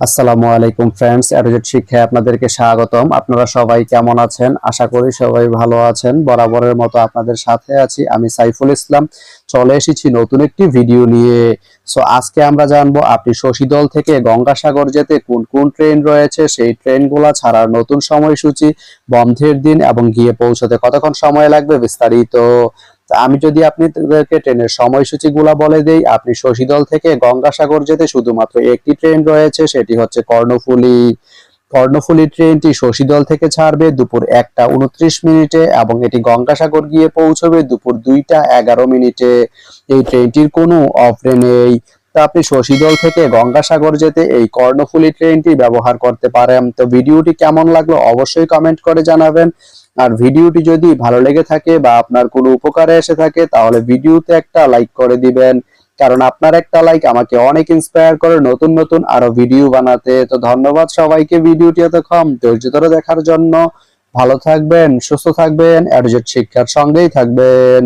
আসসালামু আলাইকুম ফ্রেন্ডস, অ্যাডজেট শিক্ষায় আপনাদেরকে স্বাগতম। আপনারা সবাই কেমন আছেন? আশা করি সবাই ভালো আছেন। বরাবরের মতো আপনাদের সাথে আছি আমি সাইফুল ইসলাম। চলে এসেছি নতুন একটি ভিডিও নিয়ে। আজকে আমরা জানবো আপনি শশীদল থেকে গঙ্গাসাগর যেতে কোন কোন ট্রেন রয়েছে, সেই ট্রেনগুলো ছাড়ার নতুন সময়সূচি, বন্ধের দিন এবং গিয়ে পৌঁছতে কতক্ষণ সময় লাগবে বিস্তারিত। আমি যদি আপনাদেরকে ট্রেনের সময়সূচি গুলা বলে দেই, আপনি শশীদল থেকে গঙ্গাসাগর যেতে শুধুমাত্র একটি ট্রেন রয়েছে, সেটি হচ্ছে কর্ণফুলী। কর্ণফুলী ট্রেনটি শশীদল থেকে ছাড়বে দুপুর 1টা 29 মিনিটে এবং এটি গঙ্গাসাগর গিয়ে পৌঁছবে দুপুর 2টা 11 মিনিটে। এই ট্রেনটির কোনো অফ-ডে নেই। তো আপনি শশীদল থেকে গঙ্গাসাগর যেতে এই কর্ণফুলী ট্রেনটি ব্যবহার করতে পারেন। তো ভিডিওটি কেমন লাগলো অবশ্যই কমেন্ট করে জানাবেন। আর ভিডিওটি যদি ভালো লেগে থাকে বা আপনার কোনো উপকারে এসে থাকে তাহলে ভিডিওতে একটা লাইক করে দিবেন, কারণ আপনার একটা লাইক আমাকে অনেক ইন্সপায়ার করে নতুন নতুন আরো ভিডিও বানাতে। তো ধন্যবাদ সবাইকে ভিডিওটি এতক্ষণ ধৈর্য ধরে দেখার জন্য। ভালো থাকবেন, সুস্থ থাকবেন, অ্যাডজেট শিক্ষার সঙ্গেই থাকবেন।